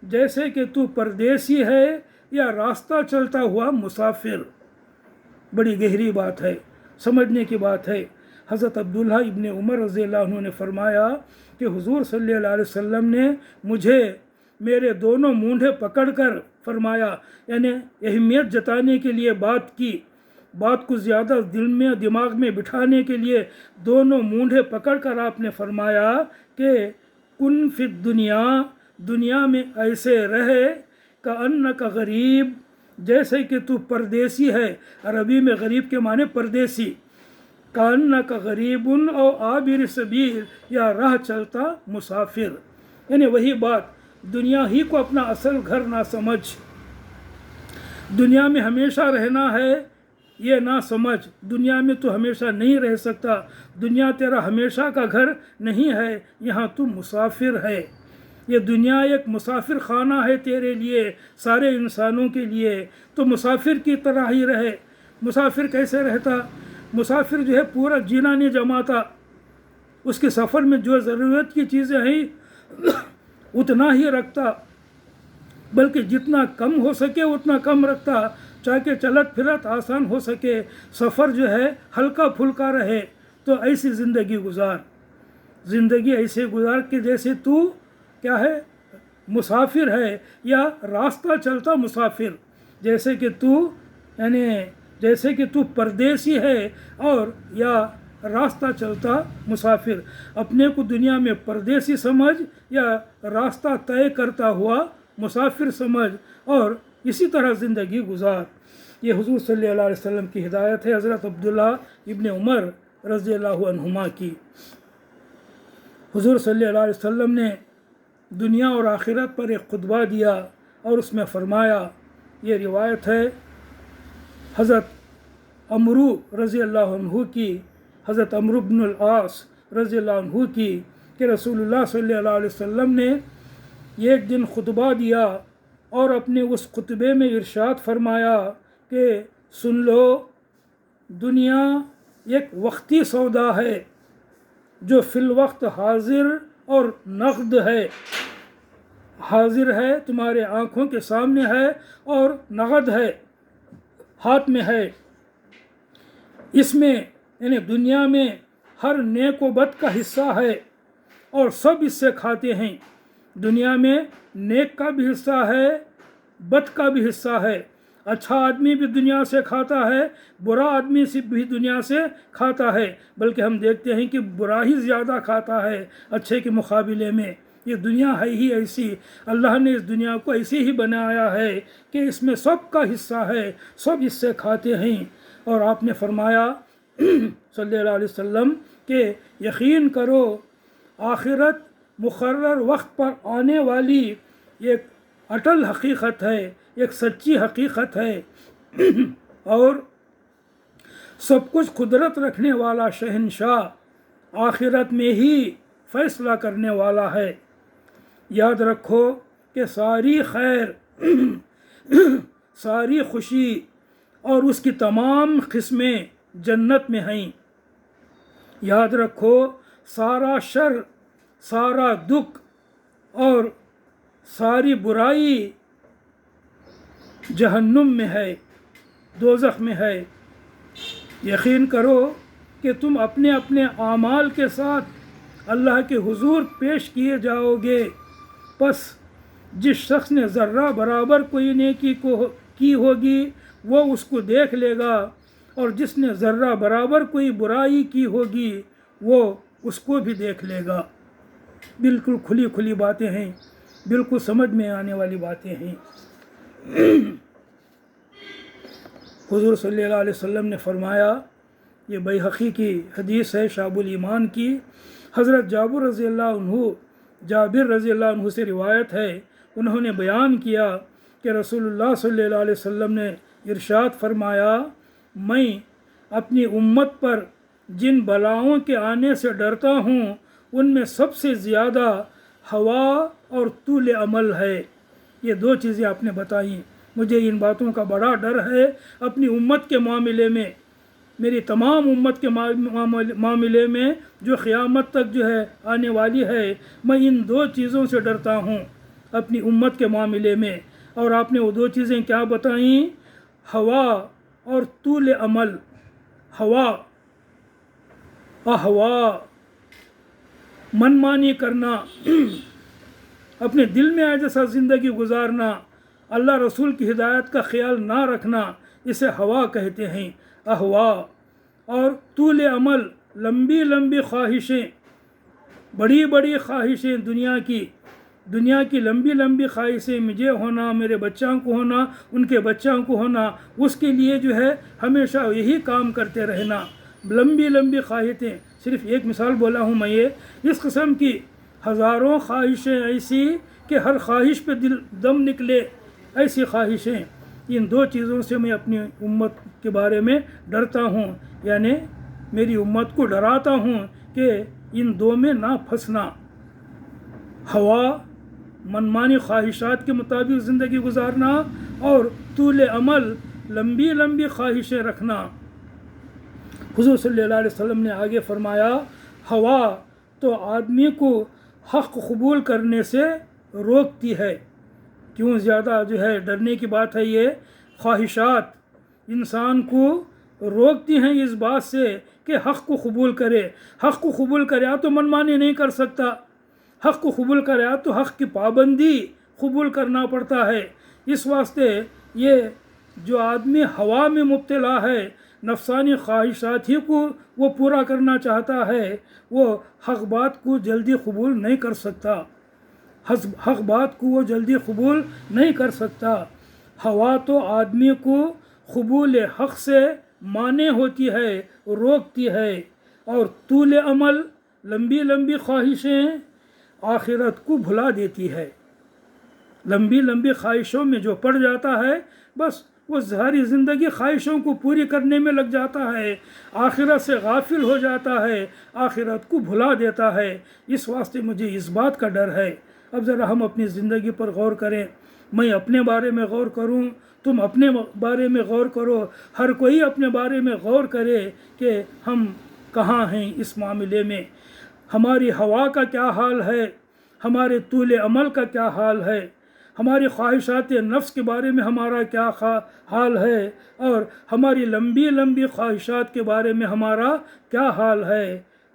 جیسے کہ تو پردیسی ہے یا راستہ چلتا ہوا مسافر۔ بڑی گہری بات ہے، سمجھنے کی بات ہے۔ حضرت عبداللہ ابن عمر رضی اللہ عنہ نے فرمایا کہ حضور صلی اللہ علیہ وسلم نے مجھے میرے دونوں مونڈھے پکڑ کر فرمایا، یعنی اہمیت جتانے کے لیے بات کو زیادہ دل میں دماغ میں بٹھانے کے لیے دونوں مونڈھے پکڑ کر آپ نے فرمایا کہ کن فی الدنیا، دنیا میں ایسے رہے کأنک غریب، جیسے کہ تو پردیسی ہے۔ عربی میں غریب کے معنی پردیسی، کأنک غریب او عابر سبیل، یا راہ چلتا مسافر، یعنی وہی بات، دنیا ہی کو اپنا اصل گھر نہ سمجھ، دنیا میں ہمیشہ رہنا ہے یہ نہ سمجھ، دنیا میں تو ہمیشہ نہیں رہ سکتا، دنیا تیرا ہمیشہ کا گھر نہیں ہے، یہاں تو مسافر ہے، یہ دنیا ایک مسافر خانہ ہے تیرے لیے، سارے انسانوں کے لیے۔ تو مسافر کی طرح ہی رہے۔ مسافر کیسے رہتا؟ مسافر جو ہے پورا جینا نہیں جماتا، اس کے سفر میں جو ضرورت کی چیزیں ہیں اتنا ہی رکھتا، بلکہ جتنا کم ہو سکے اتنا کم رکھتا تاکہ چلت پھرت آسان ہو سکے، سفر جو ہے ہلکا پھلکا رہے۔ تو ایسی زندگی ایسے گزار کہ جیسے تو کیا ہے، مسافر ہے یا راستہ چلتا مسافر، جیسے کہ تو پردیسی ہے اور یا راستہ چلتا مسافر۔ اپنے کو دنیا میں پردیسی سمجھ یا راستہ طے کرتا ہوا مسافر سمجھ، اور اسی طرح زندگی گزار۔ یہ حضور صلی اللہ علیہ وسلم کی ہدایت ہے۔ حضرت عبداللہ ابن عمر رضی اللہ عنہما کی۔ حضور صلی اللہ علیہ وسلم نے دنیا اور آخرت پر ایک خطبہ دیا اور اس میں فرمایا، یہ روایت ہے حضرت عمرو رضی اللہ عنہ کی، حضرت عمرو بن العاص رضی اللہ عنہ کی، کہ رسول اللہ صلی اللہ علیہ وسلم نے ایک دن خطبہ دیا اور اپنے اس خطبے میں ارشاد فرمایا کہ سن لو، دنیا ایک وقتی سودا ہے جو فی الوقت حاضر اور نقد ہے، حاضر ہے، تمہارے آنکھوں کے سامنے ہے، اور نقد ہے، ہاتھ میں ہے۔ اس میں یعنی دنیا میں ہر نیک و بد کا حصہ ہے اور سب اس سے کھاتے ہیں۔ دنیا میں نیک کا بھی حصہ ہے، بد کا بھی حصہ ہے، اچھا آدمی بھی دنیا سے کھاتا ہے، برا آدمی بھی دنیا سے کھاتا ہے، بلکہ ہم دیکھتے ہیں کہ برا ہی زیادہ کھاتا ہے اچھے کے مقابلے میں۔ یہ دنیا ہے ہی ایسی، اللہ نے اس دنیا کو ایسی ہی بنایا ہے کہ اس میں سب کا حصہ ہے، سب اس سے کھاتے ہیں۔ اور آپ نے فرمایا صلی اللہ علیہ وسلم کہ یقین کرو آخرت مقرر وقت پر آنے والی ایک اٹل حقیقت ہے، ایک سچی حقیقت ہے، اور سب کچھ قدرت رکھنے والا شہنشاہ آخرت میں ہی فیصلہ کرنے والا ہے۔ یاد رکھو کہ ساری خیر، ساری خوشی اور اس کی تمام قسمیں جنت میں ہیں۔ یاد رکھو سارا شر، سارا دکھ اور ساری برائی جہنم میں ہے، دوزخ میں ہے۔ یقین کرو کہ تم اپنے اپنے اعمال کے ساتھ اللہ کے حضور پیش کیے جاؤ گے، پس جس شخص نے ذرہ برابر کوئی نیکی کی ہوگی وہ اس کو دیکھ لے گا، اور جس نے ذرہ برابر کوئی برائی کی ہوگی وہ اس کو بھی دیکھ لے گا۔ بالکل کھلی کھلی باتیں ہیں، بالکل سمجھ میں آنے والی باتیں ہیں۔ حضور صلی اللہ علیہ وسلم نے فرمایا، یہ بیہقی کی حدیث ہے، شعب الایمان کی، حضرت جابر رضی اللہ عنہ سے روایت ہے، انہوں نے بیان کیا کہ رسول اللہ صلی اللہ علیہ وسلم نے ارشاد فرمایا، میں اپنی امت پر جن بلاؤں کے آنے سے ڈرتا ہوں ان میں سب سے زیادہ ہوا اور طول عمل ہے۔ یہ دو چیزیں آپ نے بتائیں، مجھے ان باتوں کا بڑا ڈر ہے اپنی امت کے معاملے میں، میری تمام امت کے معاملے میں جو قیامت تک جو ہے آنے والی ہے، میں ان دو چیزوں سے ڈرتا ہوں اپنی امت کے معاملے میں۔ اور آپ نے وہ دو چیزیں کیا بتائیں؟ ہوا اور طول عمل۔ ہوا، اہوا، منمانی کرنا، اپنے دل میں جیسا زندگی گزارنا، اللہ رسول کی ہدایت کا خیال نہ رکھنا، اسے ہوا کہتے ہیں، اہوا۔ اور طول عمل، لمبی لمبی خواہشیں، بڑی بڑی خواہشیں دنیا کی لمبی لمبی خواہشیں، مجھے ہونا، میرے بچوں کو ہونا، ان کے بچوں کو ہونا، اس کے لیے جو ہے ہمیشہ یہی کام کرتے رہنا، لمبی لمبی خواہشیں۔ صرف ایک مثال بولا ہوں میں، یہ اس قسم کی ہزاروں خواہشیں ایسی کہ ہر خواہش پہ دم نکلے، ایسی خواہشیں۔ ان دو چیزوں سے میں اپنی امت کے بارے میں ڈرتا ہوں، یعنی میری امت کو ڈراتا ہوں کہ ان دو میں نہ پھنسنا، ہوا، منمانی خواہشات کے مطابق زندگی گزارنا، اور طول عمل، لمبی لمبی خواہشیں رکھنا۔ حضور صلی اللہ علیہ وسلم نے آگے فرمایا، ہوا تو آدمی کو حق قبول کرنے سے روکتی ہے۔ کیوں زیادہ جو ہے ڈرنے کی بات ہے یہ؟ خواہشات انسان کو روکتی ہیں اس بات سے کہ حق کو قبول کرے۔ حق کو قبول کرے تو منمانی نہیں کر سکتا، حق کو قبول کرے تو حق کی پابندی قبول کرنا پڑتا ہے۔ اس واسطے یہ جو آدمی ہوا میں مبتلا ہے، نفسانی خواہشات ہی کو وہ پورا کرنا چاہتا ہے، وہ حق بات کو جلدی قبول نہیں کر سکتا، حق بات کو وہ جلدی قبول نہیں کر سکتا۔ ہوا تو آدمی کو قبول حق سے مانع ہوتی ہے، روکتی ہے، اور طول عمل، لمبی لمبی خواہشیں آخرت کو بھلا دیتی ہے۔ لمبی لمبی خواہشوں میں جو پڑ جاتا ہے بس وہ ساری زندگی خواہشوں کو پوری کرنے میں لگ جاتا ہے، آخرت سے غافل ہو جاتا ہے، آخرت کو بھلا دیتا ہے۔ اس واسطے مجھے اس بات کا ڈر ہے۔ اب ذرا ہم اپنی زندگی پر غور کریں، میں اپنے بارے میں غور کروں، تم اپنے بارے میں غور کرو، ہر کوئی اپنے بارے میں غور کرے کہ ہم کہاں ہیں اس معاملے میں، ہماری ہوا کا کیا حال ہے، ہمارے طول عمل کا کیا حال ہے، ہماری خواہشات نفس کے بارے میں ہمارا کیا حال ہے، اور ہماری لمبی لمبی خواہشات کے بارے میں ہمارا کیا حال ہے۔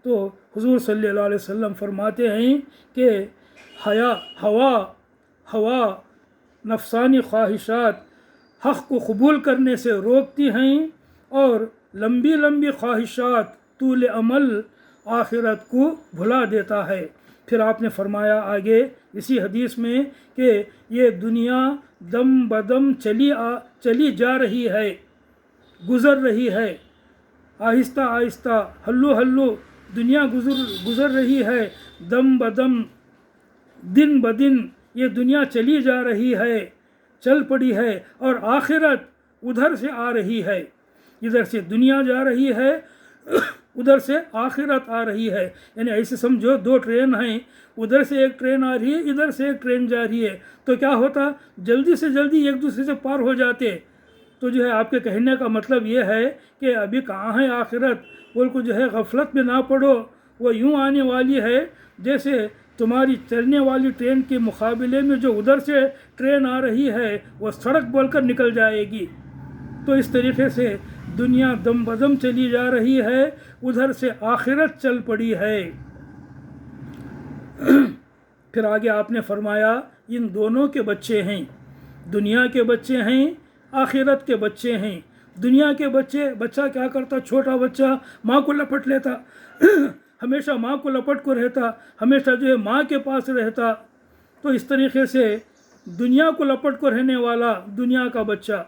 تو حضور صلی اللہ علیہ وسلم فرماتے ہیں کہ ہوا نفسانی خواہشات حق کو قبول کرنے سے روکتی ہیں، اور لمبی لمبی خواہشات طول عمل آخرت کو بھلا دیتا ہے۔ پھر آپ نے فرمایا آگے اسی حدیث میں کہ یہ دنیا دم بدم چلی جا رہی ہے، گزر رہی ہے، آہستہ آہستہ ہلو ہلو دنیا گزر رہی ہے، دم بدم دن بدن یہ دنیا چلی جا رہی ہے، چل پڑی ہے، اور آخرت ادھر سے آ رہی ہے، ادھر سے دنیا جا رہی ہے، ادھر سے آخرت آ رہی ہے۔ یعنی ایسے سمجھو دو ٹرین ہیں، ادھر سے ایک ٹرین آ رہی ہے، ادھر سے ایک ٹرین جا رہی ہے، تو کیا ہوتا جلدی سے جلدی ایک دوسرے سے پار ہو جاتے۔ تو جو ہے آپ کے کہنے کا مطلب یہ ہے کہ ابھی کہاں ہے آخرت، بول کو جو ہے غفلت میں نہ پڑو، وہ یوں آنے والی ہے جیسے تمہاری چلنے والی ٹرین کے مقابلے میں جو ادھر سے ٹرین آ رہی ہے وہ سڑک بول کر نکل جائے گی۔ تو اس طریقے سے دنیا دم بدم چلی جا رہی ہے، ادھر سے آخرت چل پڑی ہے۔ پھر آگے آپ نے فرمایا ان دونوں کے بچے ہیں، دنیا کے بچے ہیں، آخرت کے بچے ہیں۔ دنیا کے بچہ کیا کرتا، چھوٹا بچہ ماں کو لپٹ لیتا، ہمیشہ ماں کو لپٹ کو رہتا، ہمیشہ جو ہے ماں کے پاس رہتا۔ تو اس طریقے سے دنیا کو لپٹ کو رہنے والا دنیا کا بچہ،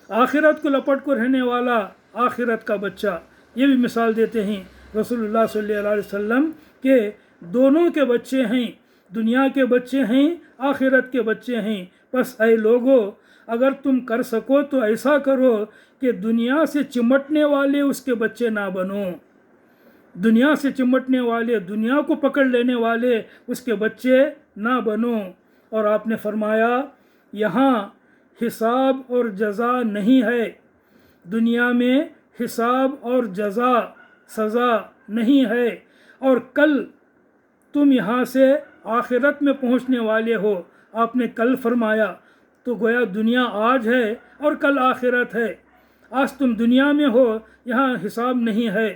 آخرت کو لپٹ کو رہنے والا آخرت کا بچہ، یہ بھی مثال دیتے ہیں رسول اللہ صلی اللہ علیہ وسلم کہ دونوں کے بچے ہیں، دنیا کے بچے ہیں، آخرت کے بچے ہیں۔ بس اے لوگو، اگر تم کر سکو تو ایسا کرو کہ دنیا سے چمٹنے والے اس کے بچے نہ بنو، دنیا سے چمٹنے والے، دنیا کو پکڑ لینے والے اس کے بچے نہ بنو۔ اور آپ نے فرمایا یہاں حساب اور جزا نہیں ہے، دنیا میں حساب اور جزا سزا نہیں ہے، اور کل تم یہاں سے آخرت میں پہنچنے والے ہو۔ آپ نے کل فرمایا تو گویا دنیا آج ہے اور کل آخرت ہے۔ آج تم دنیا میں ہو، یہاں حساب نہیں ہے،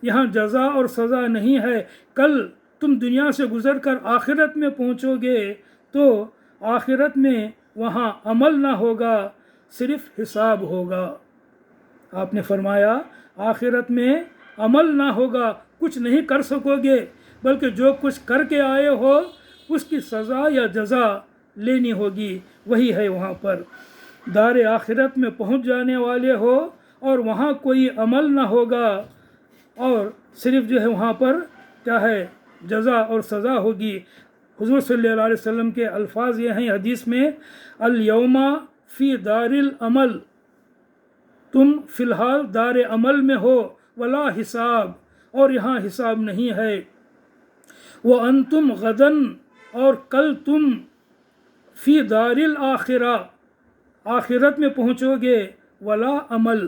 یہاں جزا اور سزا نہیں ہے، کل تم دنیا سے گزر کر آخرت میں پہنچو گے تو آخرت میں وہاں عمل نہ ہوگا، صرف حساب ہوگا۔ آپ نے فرمایا آخرت میں عمل نہ ہوگا، کچھ نہیں کر سکو گے، بلکہ جو کچھ کر کے آئے ہو اس کی سزا یا جزا لینی ہوگی، وہی ہے وہاں پر۔ دار آخرت میں پہنچ جانے والے ہو اور وہاں کوئی عمل نہ ہوگا، اور صرف جو ہے وہاں پر کیا ہے، جزا اور سزا ہوگی۔ حضور صلی اللہ علیہ وسلم کے الفاظ یہ ہیں حدیث میں، الیوم فی دار العمل، تم فی الحال دار عمل میں ہو، ولا حساب، اور یہاں حساب نہیں ہے، وانتم غدن، اور کل تم فی دار الاخرہ، آخرت میں پہنچو گے، ولا عمل،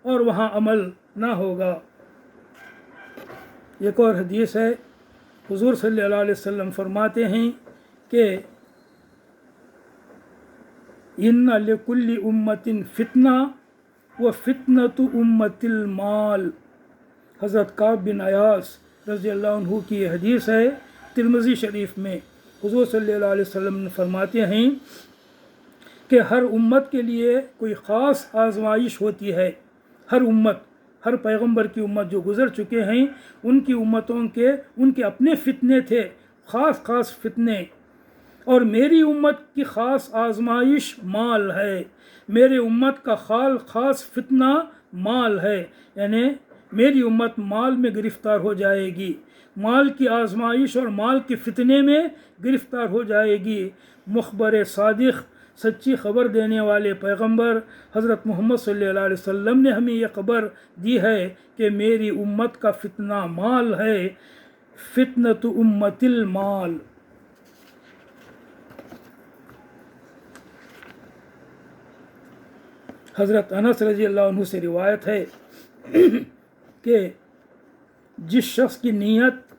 اور وہاں عمل نہ ہوگا۔ ایک اور حدیث ہے، حضور صلی اللہ علیہ وسلم فرماتے ہیں کہ ان لکل امت فتنہ وفتنۃ امت المال۔ حضرت کعب بن عیاض رضی اللہ عنہ کی یہ حدیث ہے، ترمذی شریف میں۔ حضور صلی اللہ علیہ وسلم فرماتے ہیں کہ ہر امت کے لیے کوئی خاص آزمائش ہوتی ہے، ہر امت، ہر پیغمبر کی امت جو گزر چکے ہیں ان کی امتوں کے ان کے اپنے فتنے تھے، خاص خاص فتنے، اور میری امت کی خاص آزمائش مال ہے، میرے امت کا خاص فتنہ مال ہے۔ یعنی میری امت مال میں گرفتار ہو جائے گی، مال کی آزمائش اور مال کے فتنے میں گرفتار ہو جائے گی۔ مخبر صادق، سچی خبر دینے والے پیغمبر حضرت محمد صلی اللہ علیہ وسلم نے ہمیں یہ خبر دی ہے کہ میری امت کا فتنہ مال ہے، فتنۃ امت المال۔ حضرت انس رضی اللہ عنہ سے روایت ہے کہ جس شخص کی نیت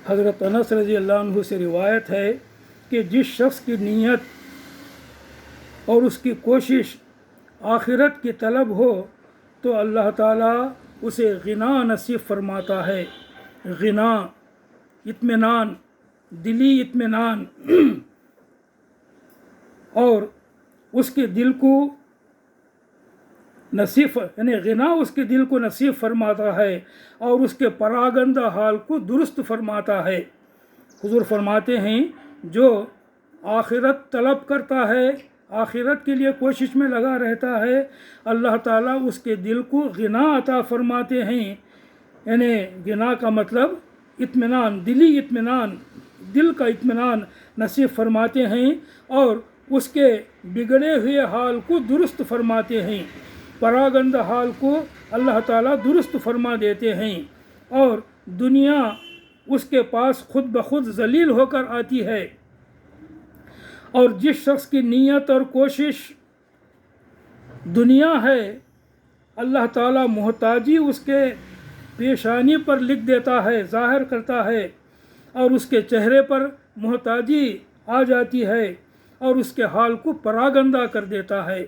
حضرت انس رضی اللہ عنہ سے روایت ہے کہ جس شخص کی نیت اور اس کی کوشش آخرت کی طلب ہو تو اللہ تعالیٰ اسے غنا نصیب فرماتا ہے۔ غنا، اطمینان، دلی اطمینان، اور اس کے دل کو نصیب، یعنی غنا اس کے دل کو نصیب فرماتا ہے اور اس کے پراگندہ حال کو درست فرماتا ہے۔ حضور فرماتے ہیں جو آخرت طلب کرتا ہے، آخرت کے لیے کوشش میں لگا رہتا ہے، اللہ تعالیٰ اس کے دل کو غنا عطا فرماتے ہیں۔ یعنی غنا کا مطلب اطمینان، دلی اطمینان، دل کا اطمینان نصیب فرماتے ہیں اور اس کے بگڑے ہوئے حال کو درست فرماتے ہیں، پراگندہ حال کو اللہ تعالیٰ درست فرما دیتے ہیں، اور دنیا اس کے پاس خود بخود ذلیل ہو کر آتی ہے۔ اور جس شخص کی نیت اور کوشش دنیا ہے، اللہ تعالیٰ محتاجی اس کے پیشانی پر لکھ دیتا ہے، ظاہر کرتا ہے، اور اس کے چہرے پر محتاجی آ جاتی ہے اور اس کے حال کو پراگندہ کر دیتا ہے۔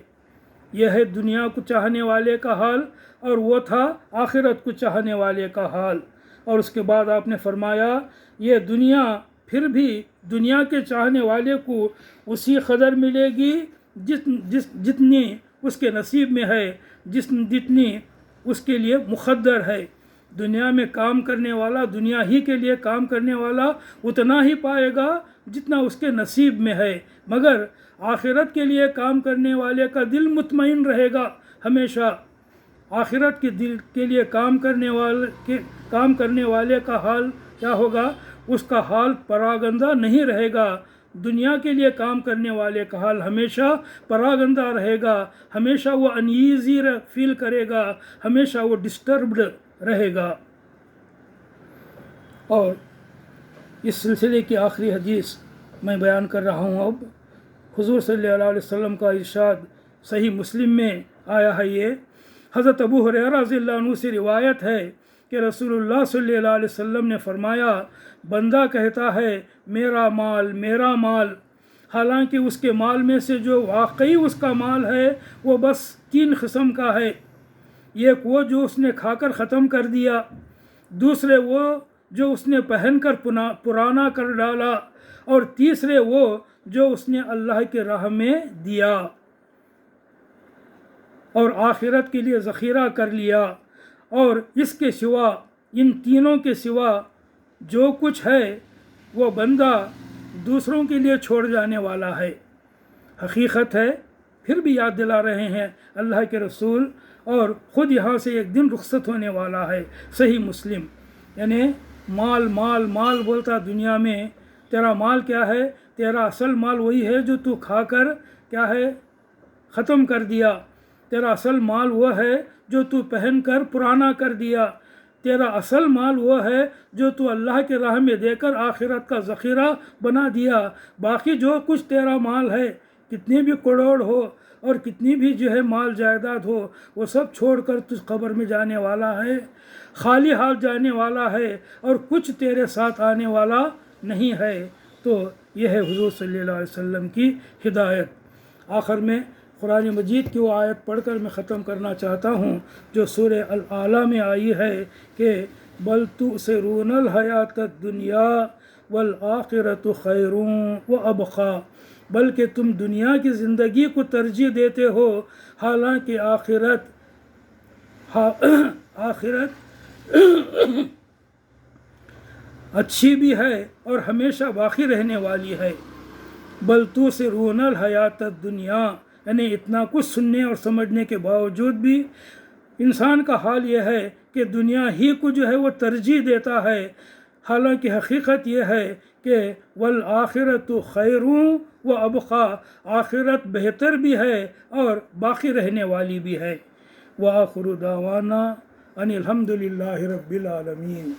یہ ہے دنیا کو چاہنے والے کا حال، اور وہ تھا آخرت کو چاہنے والے کا حال۔ اور اس کے بعد آپ نے فرمایا یہ دنیا پھر بھی دنیا کے چاہنے والے کو اسی قدر ملے گی جتنی اس کے نصیب میں ہے، جتنی اس کے لیے مقدر ہے۔ دنیا میں کام کرنے والا، دنیا ہی کے لیے کام کرنے والا اتنا ہی پائے گا جتنا اس کے نصیب میں ہے، مگر آخرت کے لیے کام کرنے والے کا دل مطمئن رہے گا ہمیشہ۔ آخرت کے دل کے لیے کام کرنے والے کا حال کیا ہوگا؟ اس کا حال پراگندہ نہیں رہے گا۔ دنیا کے لیے کام کرنے والے کا حال ہمیشہ پراگندہ رہے گا، ہمیشہ وہ انیزی فیل کرے گا، ہمیشہ وہ ڈسٹربڈ رہے گا۔ اور اس سلسلے کی آخری حدیث میں بیان کر رہا ہوں اب۔ حضور صلی اللہ علیہ وسلم کا ارشاد صحیح مسلم میں آیا ہے۔ یہ حضرت ابو ہریرہ رضی اللہ عنہ سے روایت ہے کہ رسول اللہ صلی اللہ علیہ وسلم نے فرمایا، بندہ کہتا ہے میرا مال، میرا مال، حالانکہ اس کے مال میں سے جو واقعی اس کا مال ہے وہ بس 3 قسم کا ہے۔ ایک وہ جو اس نے کھا کر ختم کر دیا، دوسرے وہ جو اس نے پہن کر پرانا کر ڈالا، اور تیسرے وہ جو اس نے اللہ کے راہ میں دیا اور آخرت کے لیے ذخیرہ کر لیا۔ اور اس کے سوا، ان تینوں کے سوا جو کچھ ہے وہ بندہ دوسروں کے لیے چھوڑ جانے والا ہے۔ حقیقت ہے، پھر بھی یاد دلا رہے ہیں اللہ کے رسول، اور خود یہاں سے ایک دن رخصت ہونے والا ہے۔ صحیح مسلم۔ یعنی مال مال مال بولتا دنیا میں، تیرا مال کیا ہے؟ تیرا اصل مال وہی ہے جو تو کھا کر کیا ہے ختم کر دیا۔ تیرا اصل مال وہ ہے جو تو پہن کر پرانا کر دیا۔ تیرا اصل مال وہ ہے جو تو اللہ کے راہ میں دے کر آخرت کا ذخیرہ بنا دیا۔ باقی جو کچھ تیرا مال ہے، کتنے بھی کروڑ ہو اور کتنی بھی جو ہے مال جائیداد ہو، وہ سب چھوڑ کر تو قبر میں جانے والا ہے، خالی ہاتھ جانے والا ہے، اور کچھ تیرے ساتھ آنے والا نہیں ہے۔ تو یہ ہے حضور صلی اللہ علیہ وسلم کی ہدایت۔ آخر میں قرآن مجید کی وہ آیت پڑھ کر میں ختم کرنا چاہتا ہوں جو سورہ الاعلیٰ میں آئی ہے کہ بل تؤثرون الحیات الدنیا والآخرۃ خیر وابقی، بلکہ تم دنیا کی زندگی کو ترجیح دیتے ہو، حالانکہ آخرت اچھی بھی ہے اور ہمیشہ باقی رہنے والی ہے۔ بل تؤثرون الحیات الدنیا، یعنی اتنا کچھ سننے اور سمجھنے کے باوجود بھی انسان کا حال یہ ہے کہ دنیا ہی کو جو ہے وہ ترجیح دیتا ہے، حالانکہ حقیقت یہ ہے کہ والآخرۃ خیر وابقی، آخرت بہتر بھی ہے اور باقی رہنے والی بھی ہے۔ وآخر دعوانا ان الحمد للہ رب العالمین۔